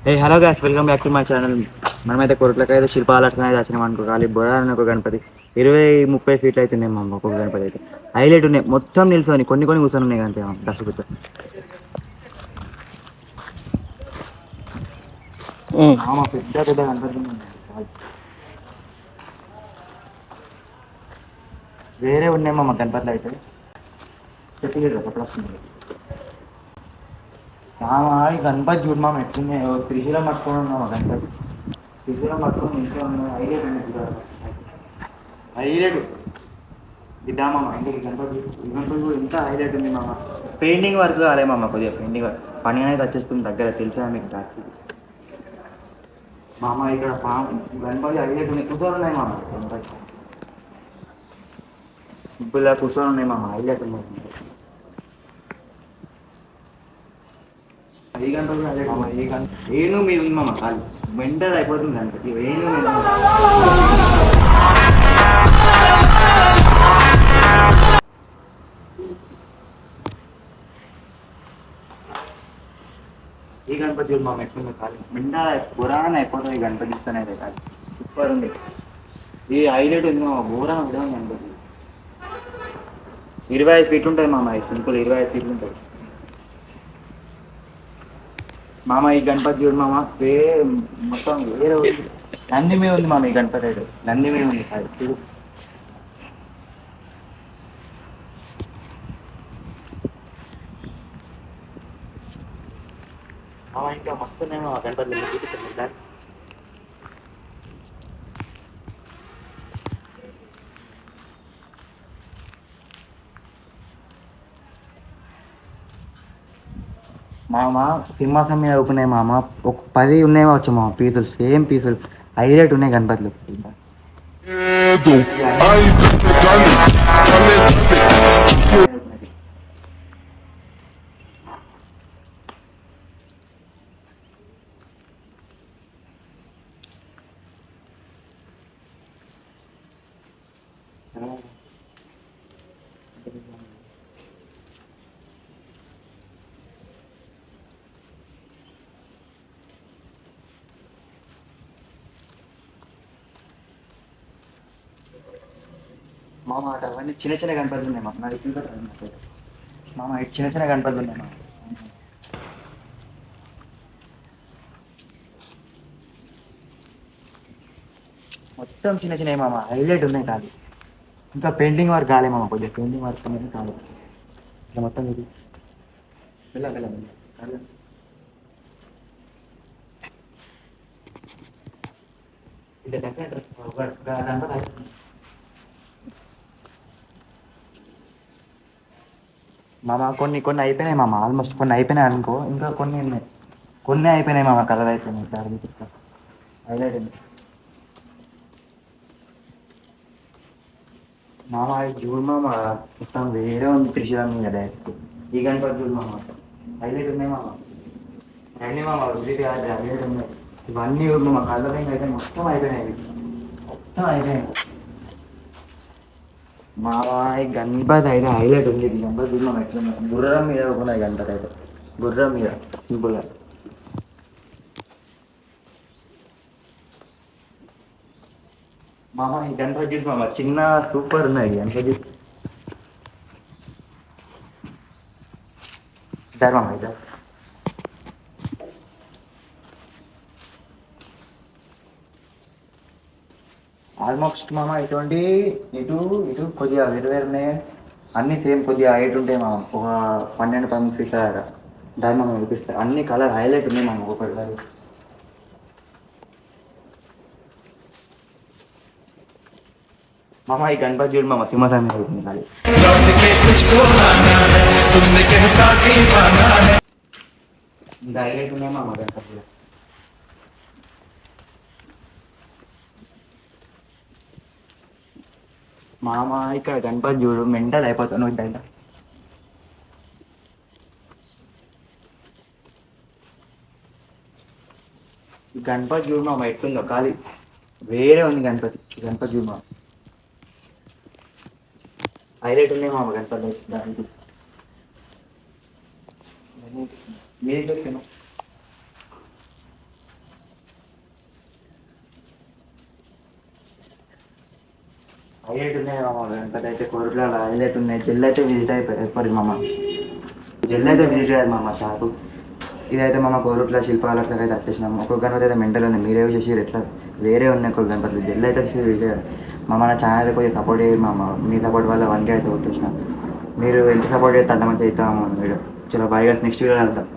A hello guys, welcome back to my channel. మనమైతే కొరట్లకైతే శిల్పాలు అట్లనే దాచినాం అనుకో. ఖాళీ బొరాలని ఒక గణపతి 20-30 ఫీట్లు అవుతున్నాయి మా ఒక్కొక్క గణపతి అయితే. హైలైట్ ఉన్నాయి మొత్తం నిల్చొని, కొన్ని కొన్ని కూర్చొని ఉన్నాయి అంతే దర్శకుతో. పెద్ద పెద్ద గణపతి ఉన్నాయి. వేరే ఉన్నాయి మా గణపతిలో అయితే చెప్పి అప్పుడు వస్తుంది. ఈ గణపతి చూడు మా ఎట్లున్నాయి. త్రిశూలం పట్టుకొని ఉన్నామా గణపతి. త్రిశూలం పట్టుకొని ఇంట్లో ఉన్నాయి. హైలైట్ ఉన్నాయి. హైలైట్ ఇద్దామమ్మ ఇంటికి గణపతి. గణపతి కూడా ఎంత హైలైట్ ఉంది మామ. పెయింటింగ్ వర్క్ కాలేమమ్మ, కొద్దిగా పెయింటింగ్ వర్క్ పని అనేది వచ్చేస్తుంది దగ్గర, తెలిసా మీకు డాక్టర్ మామ. ఇక్కడ గణపతి హైలైట్ ఉన్నాయి. కూర్చొని ఉన్నాయి మామ గణపతి. సింపుల్గా కూర్చొని ఉన్నాయి మామ, హైలైట్ ఉన్నాయి. ఈ గంటలు అదే మామ. ఈ గంట ఏను మీద ఉంది మామ. కాదు వెంటనే అయిపోతుంది గణపతి. ఏను మీద ఈ గణపతి మా ఎట్లుంది. కాదు నిండా పురాణ అయిపోతుంది ఈ గణపతి ఇస్తానైతే. కాదు సూపర్ ఉంది. ఈ హైలైట్ ఉంది మామ. ఘోరం కూడా ఉంది గణపతి. 25 ఫీట్లు ఉంటుంది మామ. సింపుల్ 25 ఫీట్లు ఉంటుంది మామ. ఈ గణపతి చూడు మామ, మొత్తం వేరే నంది మీద ఉంది మామ. ఈ గణపతి అయితే నంది మీద ఉంది. కాదు చూడు మామ. ఇంకా మస్తు ఉన్నాయి మామ గణపతి. మామ సింహాసనం మీద ఉన్నాయి మామ. ఒక 10 ఉన్నాయి వచ్చు మామ పీసులు, సేమ్ పీసులు హైలైట్ ఉన్నాయి గణపతిలో. మామ అవన్నీ చిన్న చిన్న గణపతులు ఉన్నాయి మామ. నాకు ఇప్పుడు మామ ఇటు చిన్న చిన్న గణపతులు ఉన్నాయి మామ. మొత్తం చిన్న చిన్న మామ, హైలైట్ ఉన్నాయి. కాదు ఇంకా పెయింటింగ్ వర్క్ కాలే మామ. కొద్దిగా పెయింటింగ్ వర్క్ అనేది కాదు. ఇట్లా మొత్తం ఇది వెళ్ళ వెళ్ళ మామ. కొన్ని కొన్ని అయిపోయినాయి మామ. ఆల్మోస్ట్ కొన్ని అయిపోయినాయి అనుకో. ఇంకా కొన్ని ఉన్నాయి. కొన్ని అయిపోయినాయి మామ. కలర్ అయిపోయినాయి. హైలైట్ ఉంది మామ. చూడు మామ, మొత్తం వేరే ఉంది. త్రిశూలం మీద డైరెక్ట్ ఈ గణపతి చూడు మామ. హైలైట్ ఉన్నాయి మామ. అన్నీ మామ రుచి హైలైట్ ఉన్నాయి. ఇవన్నీ చూడు మామ. కలరింగ్ అయితే మొత్తం అయిపోయినాయి. మొత్తం అయిపోయినాయి మామ. ఈ గణపతి అయితే హైలైట్ ఉంది. ఈ గణపతి చూడు మామ ఎట్లా గుర్రం మీద కూడా. గణపతి అయితే గుర్రం మీద సింపుల్గా. మామ ఈ గణపతి చూడు మామ, చిన్న సూపర్ ఉన్నాయి గణపతి. ధర్మం అయితే ఆల్మోస్ట్ మామ ఇటువంటి ఇటు ఇటు కొద్దిగా వేరు వేరు ఉన్నాయి. అన్నీ సేమ్ కొద్దిగా హైట్ ఉంటాయి మామ. ఒక 12-13 ఫీట్ల దాకా ధర్మం చూపిస్తాయి. అన్ని కలర్ హైలైట్ ఉన్నాయి మామ. ఒకటి మామ ఈ గణపతి చూడు మామ, సింహాసనం మీద ఉంటుంది. అది ఇంకా హైలైట్ ఉన్నాయి మామ గణపతిలో. మామ ఇక్కడ గణపతి చూడు, మెంటల్ అయిపోతాను ఇద్దంట. గణపతి చూడు మామ ఎట్లుందో. ఖాళీ వేరే ఉంది గణపతి. గణపతి చూడు మామ, హైలైట్ ఉన్నాయి మామ గణపతి. దానికి మీరే చెప్పాను హైలైట్ ఉన్నాయి మామ గణపతి అయితే కోరుట్ల హైలైట్ ఉన్నాయి. జెల్ అయితే విజిట్ అయిపోయి మామ, జెల్ అయితే విజిట్ అయ్యారు మామ షాపు. ఇదైతే మామ కోరుట్ల శిల్పాలకి అయితే వచ్చేసినాము. ఒక్కొక్క గణపతి అయితే మెంటల్ ఉంది, మీరే చేసి ఎట్లా వేరే ఉన్నాయి ఒక్కొక్క గణపతి. జెల్ అయితే వచ్చేసి విజిట్ అయ్యారు మామ. నా ఛానల్ అయితే కొంచెం సపోర్ట్ చేయరు మామ, మీ సపోర్ట్ వల్ల 1K అయితే కొట్టేసిన. మీరు ఎంత సపోర్ట్ చేస్తే అంత మంచిగా అవుతాము వీడియో. చలో బాయ్ గైస్, నెక్స్ట్ వీడియో వెళ్తాం.